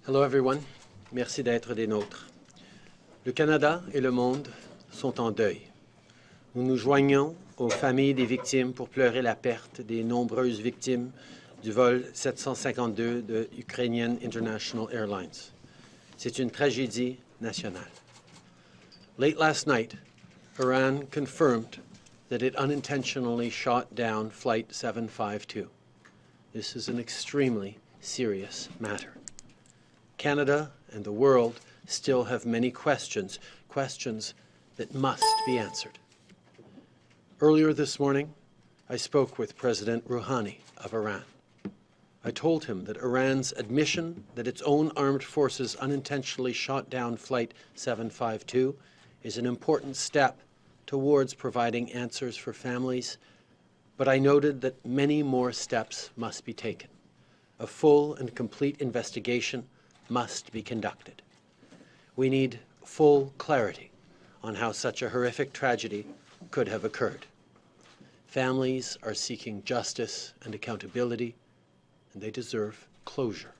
Hello everyone. Merci d'être des nôtres. Le Canada et le monde sont en deuil. Nous nous joignons aux familles des victimes pour pleurer la perte des nombreuses victimes du vol 752 de Ukrainian International Airlines. C'est une tragédie nationale. Late last night, Iran confirmed that it unintentionally shot down Flight 752. This is an extremely serious matter. Canada and the world still have many questions that must be answered. Earlier this morning, I spoke with President Rouhani of Iran. I told him that Iran's admission that its own armed forces unintentionally shot down Flight 752 is an important step towards providing answers for families, but I noted that many more steps must be taken. A full and complete investigation must be conducted. We need full clarity on how such a horrific tragedy could have occurred. Families are seeking justice and accountability, and they deserve closure.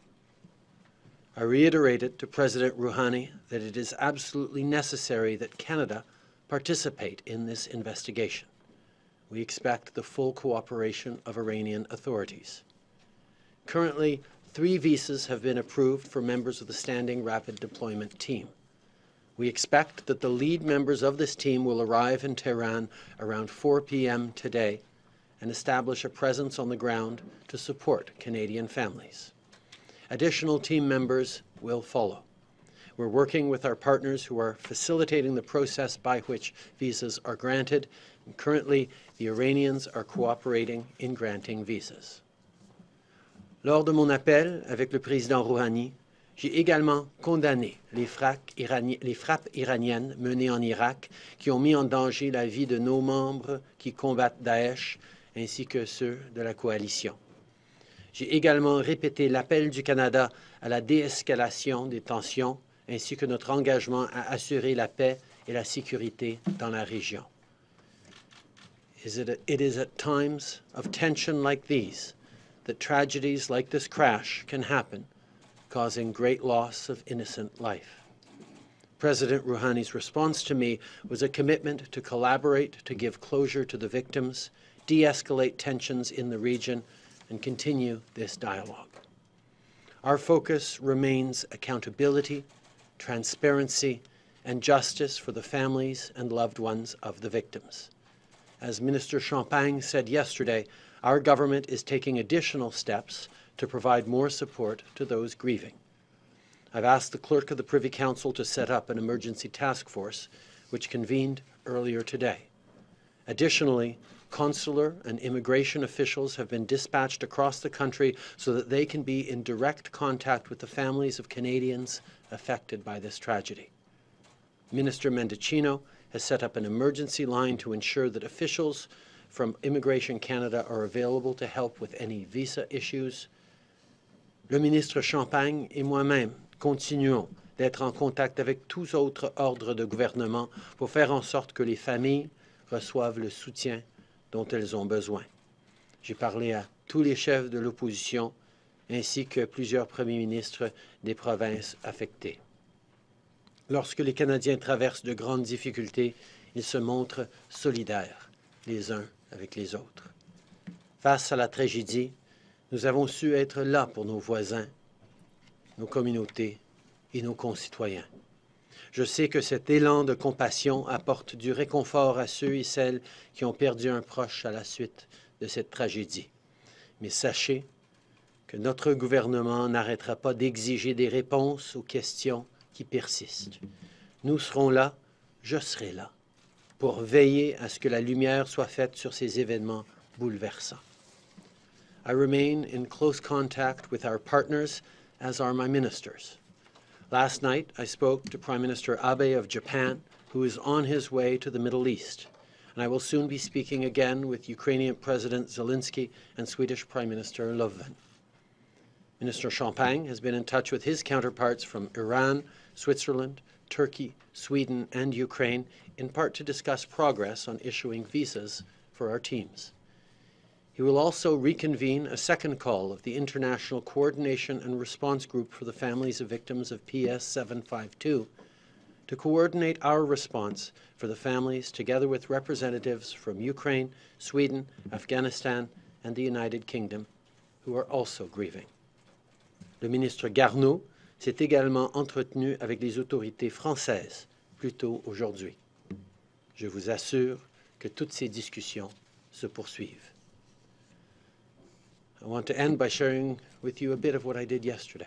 I reiterated to President Rouhani that it is absolutely necessary that Canada participate in this investigation. We expect the full cooperation of Iranian authorities. Currently, 3 visas have been approved for members of the Standing Rapid Deployment Team. We expect that the lead members of this team will arrive in Tehran around 4 p.m. today and establish a presence on the ground to support Canadian families. Additional team members will follow. We're working with our partners who are facilitating the process by which visas are granted, and currently the Iranians are cooperating in granting visas. Lors de mon appel avec le président Rouhani, j'ai également condamné les frappes iraniennes menées en Irak qui ont mis en danger la vie de nos membres qui combattent Daesh ainsi que ceux de la coalition. J'ai également répété l'appel du Canada à la déescalation des tensions ainsi que notre engagement à assurer la paix et la sécurité dans la région. It is at times of tension like these that tragedies like this crash can happen, causing great loss of innocent life. President Rouhani's response to me was a commitment to collaborate to give closure to the victims, de-escalate tensions in the region, and continue this dialogue. Our focus remains accountability, transparency, and justice for the families and loved ones of the victims. As Minister Champagne said yesterday, our government is taking additional steps to provide more support to those grieving. I've asked the Clerk of the Privy Council to set up an emergency task force, which convened earlier today. Additionally, consular and immigration officials have been dispatched across the country so that they can be in direct contact with the families of Canadians affected by this tragedy. Minister Mendicino has set up an emergency line to ensure that officials from Immigration Canada are available to help with any visa issues. Le ministre Champagne et moi-même continuons d'être en contact avec tous autres ordres de gouvernement pour faire en sorte que les familles reçoivent le soutien dont elles ont besoin. J'ai parlé à tous les chefs de l'opposition ainsi que plusieurs premiers ministres des provinces affectées. Lorsque les Canadiens traversent de grandes difficultés, ils se montrent solidaires les uns avec les autres. Face à la tragédie, nous avons su être là pour nos voisins, nos communautés et nos concitoyens. Je sais que cet élan de compassion apporte du réconfort à ceux et celles qui ont perdu un proche à la suite de cette tragédie. Mais sachez que notre gouvernement n'arrêtera pas d'exiger des réponses aux questions qui persistent. Nous serons là, je serai là, pour veiller à ce que la lumière soit faite sur ces événements bouleversants. I remain in close contact with our partners, as are my ministers. Last night, I spoke to Prime Minister Abe of Japan, who is on his way to the Middle East, and I will soon be speaking again with Ukrainian President Zelensky and Swedish Prime Minister Löfven. Minister Champagne has been in touch with his counterparts from Iran, Switzerland, Turkey, Sweden, and Ukraine, in part to discuss progress on issuing visas for our teams. He will also reconvene a second call of the International Coordination and Response Group for the Families of Victims of PS 752 to coordinate our response for the families, together with representatives from Ukraine, Sweden, Afghanistan, and the United Kingdom, who are also grieving. Le ministre Garneau s'est également entretenu avec les autorités françaises plus tôt aujourd'hui. Je vous assure que toutes ces discussions se poursuivent. I want to end by sharing with you a bit of what I did yesterday.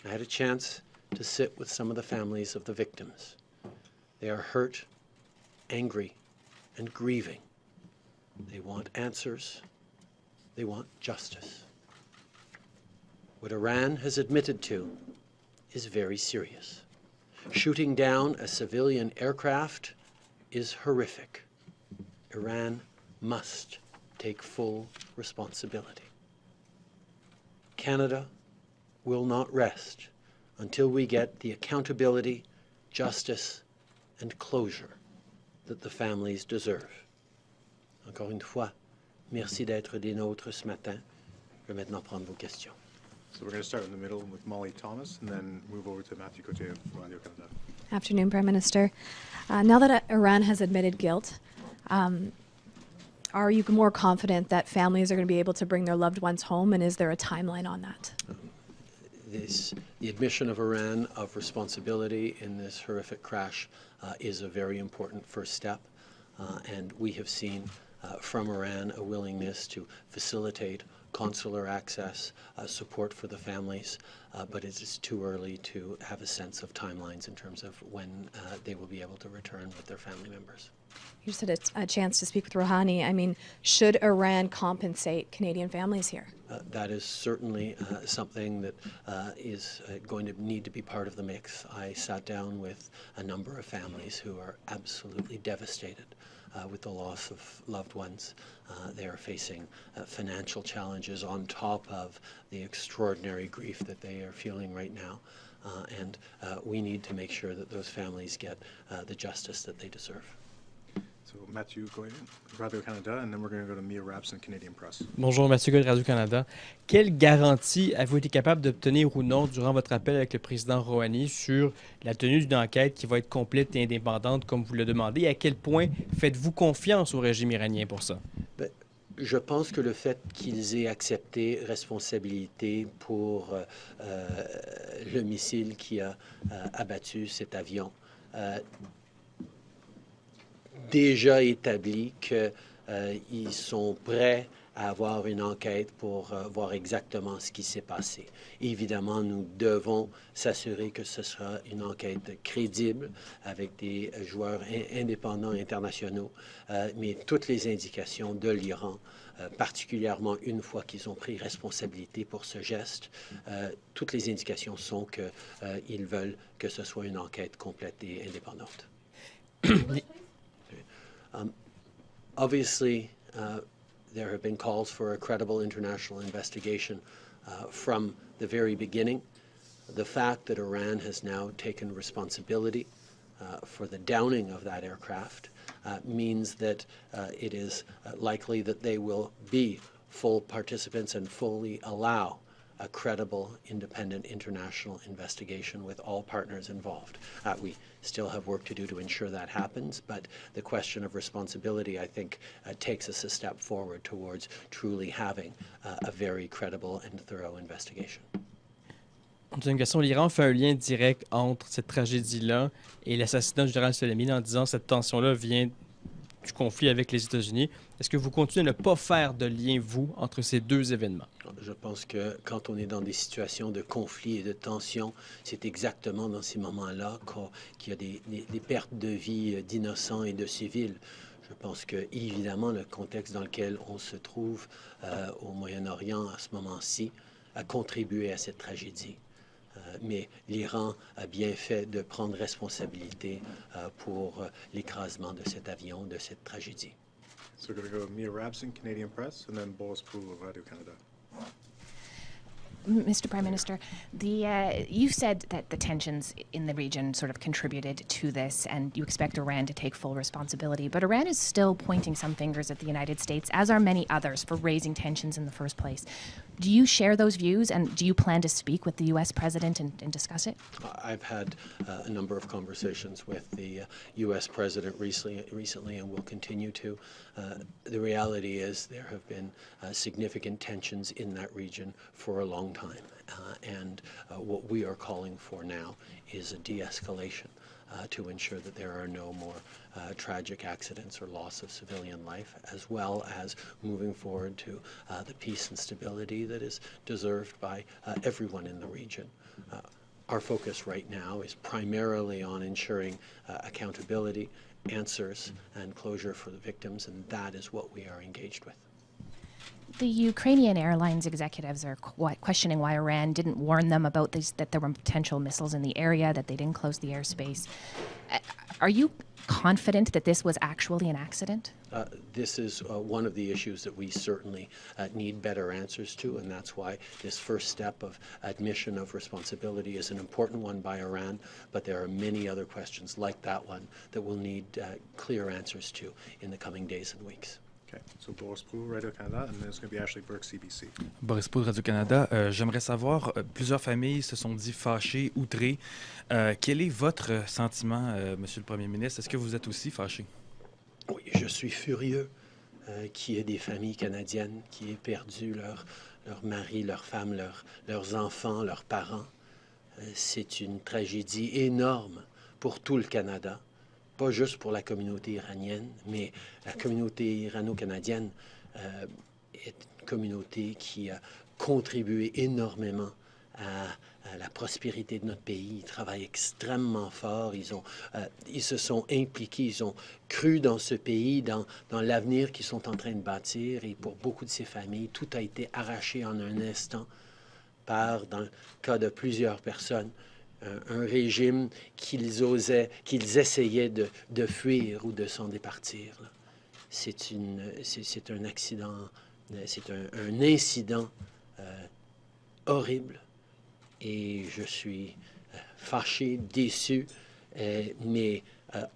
I had a chance to sit with some of the families of the victims. They are hurt, angry, and grieving. They want answers. They want justice. What Iran has admitted to is very serious. Shooting down a civilian aircraft is horrific. Iran must take full responsibility. Canada will not rest until we get the accountability, justice, and closure that the families deserve. Encore une fois, merci d'être des nôtres ce matin. Je vais maintenant prendre vos questions. So we're going to start in the middle with Molly Thomas and then move over to Matthew Cote of Radio Canada. Afternoon, Prime Minister. Now that Iran has admitted guilt, are you more confident that families are going to be able to bring their loved ones home, and is there a timeline on that? The admission of Iran of responsibility in this horrific crash is a very important first step, and we have seen from Iran a willingness to facilitate consular access, support for the families, but it is too early to have a sense of timelines in terms of when they will be able to return with their family members. You just had a chance to speak with Rouhani. I mean, should Iran compensate Canadian families here? That is certainly something that is going to need to be part of the mix. I sat down with a number of families who are absolutely devastated with the loss of loved ones. They are facing financial challenges on top of the extraordinary grief that they are feeling right now. And we need to make sure that those families get the justice that they deserve. So Matthew Goyen, Radio Canada, and then we're going to go to Mia Rapson, Canadian Press. Bonjour, Mathieu Goyen, Radio-Canada. Quelle garantie avez-vous été capable d'obtenir ou non durant votre appel avec le président Rouhani sur la tenue d'une enquête qui va être complète et indépendante comme vous le demandez? Et à quel point faites-vous confiance au régime iranien pour ça? Je pense que le fait qu'ils aient accepté responsabilité pour le missile qui a abattu cet avion déjà établi qu'ils sont prêts à avoir une enquête pour voir exactement ce qui s'est passé. Évidemment, nous devons s'assurer que ce sera une enquête crédible avec des joueurs indépendants internationaux, mais toutes les indications de l'Iran, particulièrement une fois qu'ils ont pris responsabilité pour ce geste, toutes les indications sont qu'ils veulent que ce soit une enquête complète et indépendante. Obviously, there have been calls for a credible international investigation from the very beginning. The fact that Iran has now taken responsibility for the downing of that aircraft means that it is likely that they will be full participants and fully allow a credible, independent international investigation with all partners involved. We still have work to do to ensure that happens, but the question of responsibility, I think, takes us a step forward towards truly having a very credible and thorough investigation. Une question, l'Iran fait un lien direct entre cette tragédie-là et l'assassinat du général Soleimani en disant que cette tension-là vient du conflit avec les États-Unis. Est-ce que vous continuez à ne pas faire de lien, vous, entre ces deux événements? Je pense que quand on est dans des situations de conflit et de tension, c'est exactement dans ces moments-là qu'il y a des pertes de vie d'innocents et de civils. Je pense que, évidemment, le contexte dans lequel on se trouve au Moyen-Orient à ce moment-ci a contribué à cette tragédie. Mais l'Iran a bien fait de prendre responsabilité pour l'écrasement de cet avion, de cette tragédie. So we're going to go Mia Rapson, Canadian Press, and then Boris Poole of Radio Canada. Mr. Prime Minister, you said that the tensions in the region sort of contributed to this, and you expect Iran to take full responsibility. But Iran is still pointing some fingers at the United States, as are many others, for raising tensions in the first place. Do you share those views, and do you plan to speak with the U.S. President and discuss it? I've had a number of conversations with the U.S. President recently and will continue to. The reality is there have been significant tensions in that region for a long time. And what we are calling for now is a de-escalation to ensure that there are no more tragic accidents or loss of civilian life, as well as moving forward to the peace and stability that is deserved by everyone in the region. Our focus right now is primarily on ensuring accountability, answers, and closure for the victims, and that is what we are engaged with. The Ukrainian airlines executives are questioning why Iran didn't warn them about this, that there were potential missiles in the area, that they didn't close the airspace. Are you confident that this was actually an accident? This is one of the issues that we certainly need better answers to, and that's why this first step of admission of responsibility is an important one by Iran, but there are many other questions like that one that we'll need clear answers to in the coming days and weeks. Okay, so Boris Prou, Radio-Canada, and then it's going to be Ashley Burke, CBC. Boris Prou de Radio-Canada. J'aimerais savoir, plusieurs familles se sont dit fâchées, outrées. Quel est votre sentiment, Monsieur le Premier ministre? Est-ce que vous êtes aussi fâché? Oui, je suis furieux qu'il y ait des familles canadiennes qui aient perdu leur mari, leurs femmes, leurs enfants, leurs parents. C'est une tragédie énorme pour tout le Canada. Pas juste pour la communauté iranienne, mais la communauté irano-canadienne est une communauté qui a contribué énormément à la prospérité de notre pays. Ils travaillent extrêmement fort, ils se sont impliqués, ils ont cru dans ce pays, dans l'avenir qu'ils sont en train de bâtir. Et pour beaucoup de ces familles, tout a été arraché en un instant par, dans le cas de plusieurs personnes, un régime qu'ils essayaient de fuir ou de s'en départir. C'est un accident, c'est un incident horrible, et je suis fâché, déçu, mais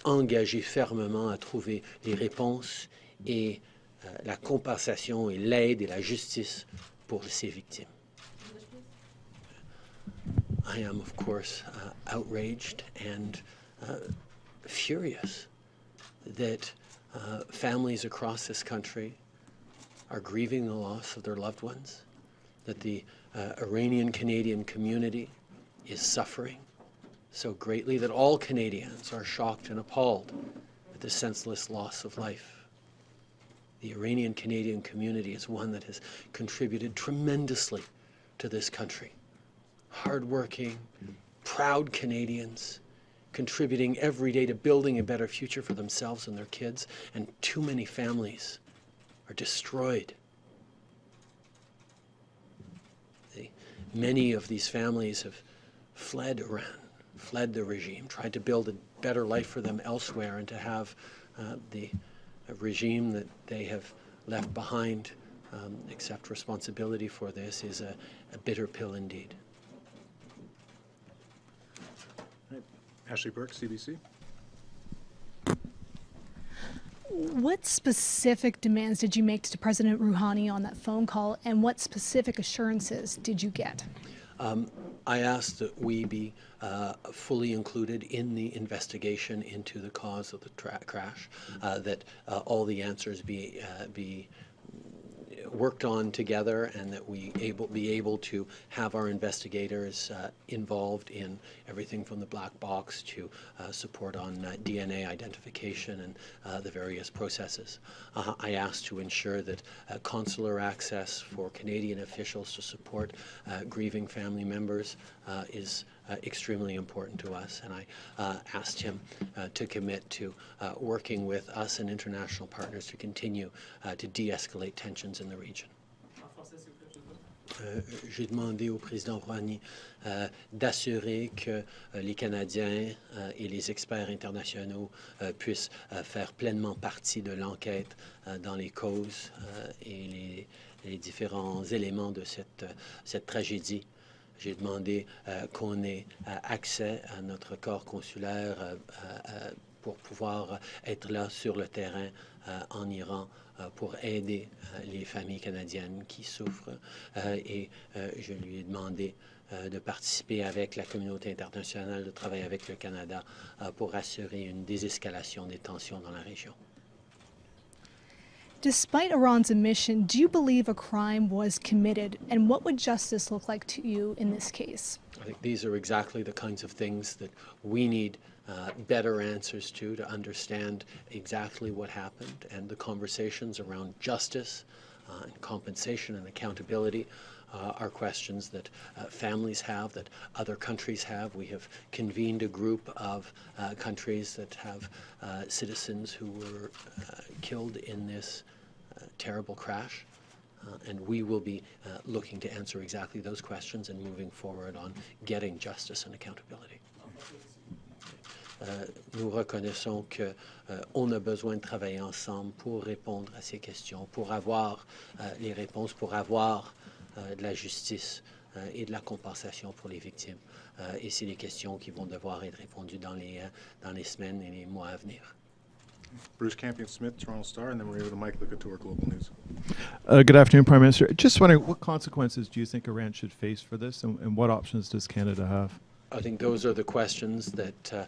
engagé fermement à trouver les réponses et la compensation et l'aide et la justice pour ces victimes. I am, of course, outraged and furious that families across this country are grieving the loss of their loved ones, that the Iranian-Canadian community is suffering so greatly, that all Canadians are shocked and appalled at the senseless loss of life. The Iranian-Canadian community is one that has contributed tremendously to this country. Hardworking, proud Canadians, contributing every day to building a better future for themselves and their kids, and too many families are destroyed. Many of these families have fled Iran, fled the regime, tried to build a better life for them elsewhere, and to have the regime that they have left behind accept responsibility for this is a bitter pill indeed. Ashley Burke, CBC. What specific demands did you make to President Rouhani on that phone call, and what specific assurances did you get? I asked that we be fully included in the investigation into the cause of the crash, that all the answers be worked on together, and that we be able to have our investigators involved in everything from the black box to support on DNA identification and the various processes. I asked to ensure that consular access for Canadian officials to support grieving family members is extremely important to us, and I asked him to commit to working with us and international partners to continue to de-escalate tensions in the region. J'ai demandé au président Rouhani d'assurer que les Canadiens et les experts internationaux puissent faire pleinement partie de l'enquête dans les causes et les différents éléments de cette tragédie. J'ai demandé qu'on ait accès à notre corps consulaire pour pouvoir être là sur le terrain en Iran pour aider les familles canadiennes qui souffrent. Et je lui ai demandé de participer avec la communauté internationale, de travailler avec le Canada pour assurer une désescalation des tensions dans la région. Despite Iran's admission, do you believe a crime was committed? And what would justice look like to you in this case? I think these are exactly the kinds of things that we need better answers to understand exactly what happened, and the conversations around justice and compensation and accountability are questions that families have, that other countries have. We have convened a group of countries that have citizens who were killed in this terrible crash. And we will be looking to answer exactly those questions and moving forward on getting justice and accountability. Nous reconnaissons qu'on a besoin de travailler ensemble pour répondre à ces questions, pour avoir les réponses, pour avoir de la justice et de la compensation pour les victimes. Et c'est des questions qui vont devoir être répondues dans les semaines et les mois à venir. Bruce Campion-Smith, Toronto Star, and then we're going to go to Mike Licatour, Global News. Good afternoon, Prime Minister. Just wondering, what consequences do you think Iran should face for this, and what options does Canada have? I think those are the questions that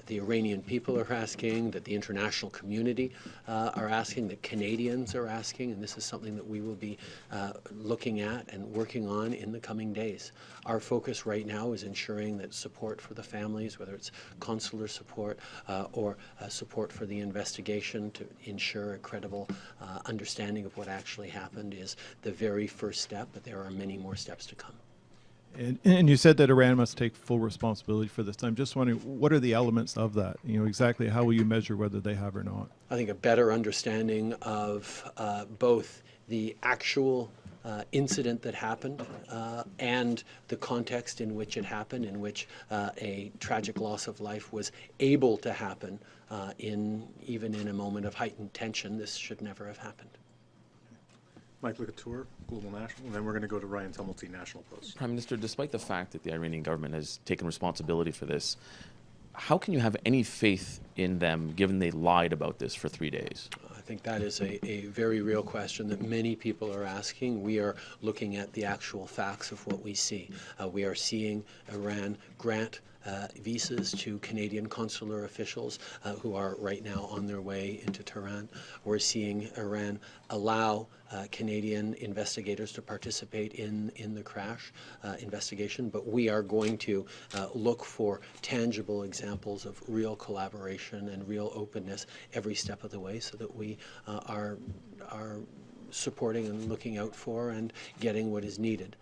the Iranian people are asking, that the international community are asking, that Canadians are asking, and this is something that we will be looking at and working on in the coming days. Our focus right now is ensuring that support for the families, whether it's consular support or support for the investigation to ensure a credible understanding of what actually happened, is the very first step, but there are many more steps to come. And you said that Iran must take full responsibility for this. I'm just wondering, what are the elements of that? You know, exactly how will you measure whether they have or not? I think a better understanding of both the actual incident that happened and the context in which it happened, in which a tragic loss of life was able to happen even in a moment of heightened tension. This should never have happened. Mike Licatour, Global National, and then we're going to go to Ryan Tumulty, National Post. Prime Minister, despite the fact that the Iranian government has taken responsibility for this, how can you have any faith in them given they lied about this for 3 days? I think that is a very real question that many people are asking. We are looking at the actual facts of what we see. We are seeing Iran grant visas to Canadian consular officials who are right now on their way into Tehran. We're seeing Iran allow Canadian investigators to participate in the crash investigation, but we are going to look for tangible examples of real collaboration and real openness every step of the way, so that we are supporting and looking out for and getting what is needed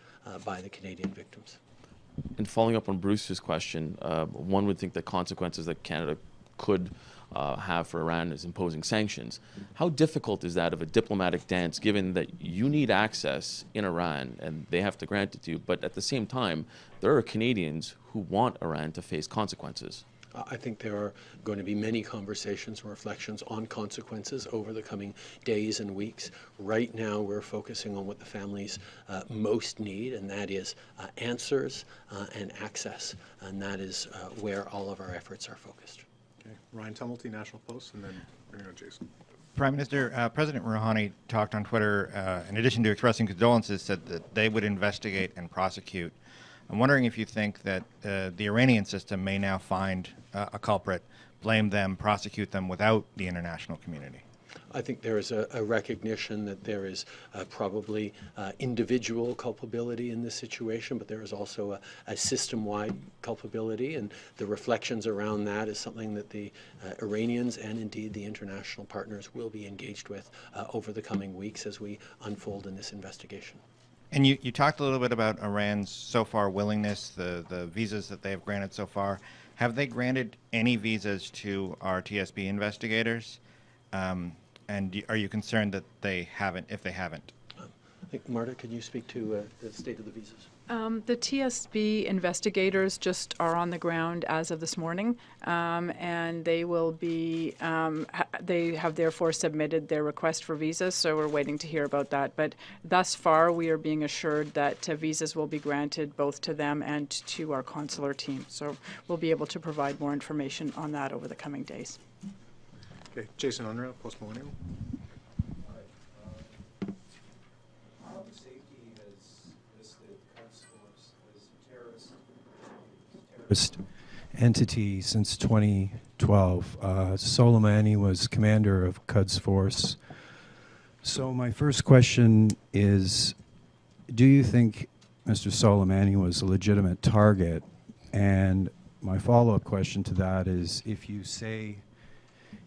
by the Canadian victims. And following up on Bruce's question, one would think the consequences that Canada could have for Iran is imposing sanctions. How difficult is that of a diplomatic dance, given that you need access in Iran and they have to grant it to you, but at the same time, there are Canadians who want Iran to face consequences? I think there are going to be many conversations and reflections on consequences over the coming days and weeks. Right now, we're focusing on what the families most need, and that is answers and access, and that is where all of our efforts are focused. Okay. Ryan Tumulty, National Post, and then we're going to go to Jason. Prime Minister, President Rouhani talked on Twitter, in addition to expressing condolences, said that they would investigate and prosecute. I'm wondering if you think that the Iranian system may now find a culprit, blame them, prosecute them without the international community. I think there is a recognition that there is probably individual culpability in this situation, but there is also a system-wide culpability, and the reflections around that is something that the Iranians and indeed the international partners will be engaged with over the coming weeks as we unfold in this investigation. And you talked a little bit about Iran's so far willingness, the visas that they have granted so far. Have they granted any visas to our TSB investigators? And are you concerned that they haven't, if they haven't? I think, Marta, can you speak to the state of the visas? The TSB investigators just are on the ground as of this morning, and they will be, they have therefore submitted their request for visas, so we're waiting to hear about that. But thus far, we are being assured that visas will be granted both to them and to our consular team. So we'll be able to provide more information on that over the coming days. Okay, Jason Unruh, Post Millennial. Entity since 2012. Soleimani was commander of Quds Force. So my first question is, do you think Mr. Soleimani was a legitimate target? And my follow-up question to that is, if you say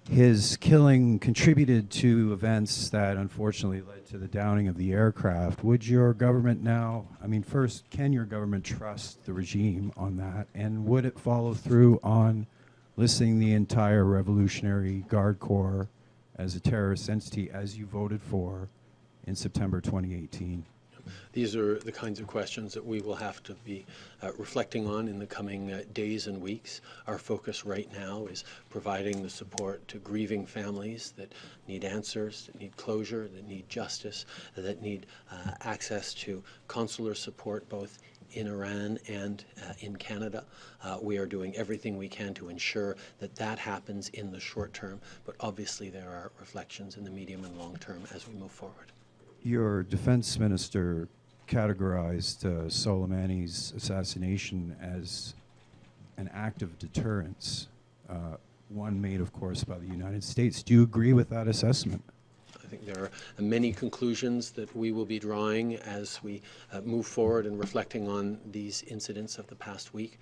his killing contributed to events that unfortunately led to the downing of the aircraft, would your government now, I mean, first, can your government trust the regime on that? And would it follow through on listing the entire Revolutionary Guard Corps as a terrorist entity as you voted for in September 2018? These are the kinds of questions that we will have to be reflecting on in the coming days and weeks. Our focus right now is providing the support to grieving families that need answers, that need closure, that need justice, that need access to consular support both in Iran and in Canada. We are doing everything we can to ensure that that happens in the short term, but obviously there are reflections in the medium and long term as we move forward. Your defense minister categorized Soleimani's assassination as an act of deterrence, one made, of course, by the United States. Do you agree with that assessment? I think there are many conclusions that we will be drawing as we move forward and reflecting on these incidents of the past week.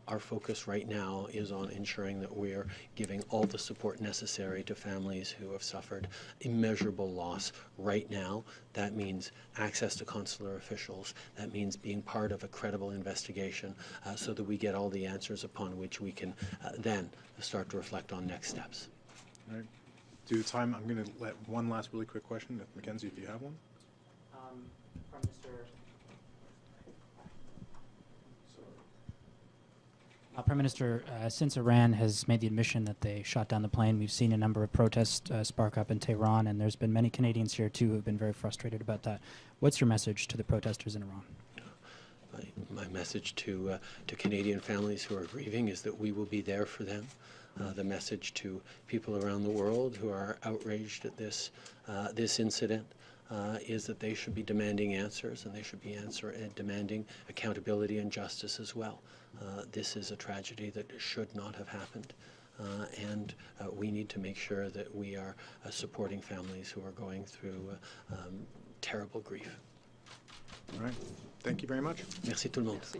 Our focus right now is on ensuring that we are giving all the support necessary to families who have suffered immeasurable loss right now. That means access to consular officials. That means being part of a credible investigation so that we get all the answers upon which we can then start to reflect on next steps. All right. Due to time, I'm going to let one last really quick question. Mackenzie, if you have one. Prime Minister, since Iran has made the admission that they shot down the plane, we've seen a number of protests spark up in Tehran, and there's been many Canadians here, too, who have been very frustrated about that. What's your message to the protesters in Iran? My message to Canadian families who are grieving is that we will be there for them. The message to people around the world who are outraged at this incident is that they should be demanding answers, and they should be demanding accountability and justice as well. This is a tragedy that should not have happened, and we need to make sure that we are supporting families who are going through terrible grief. All right. Thank you very much. Merci tout le monde. Merci.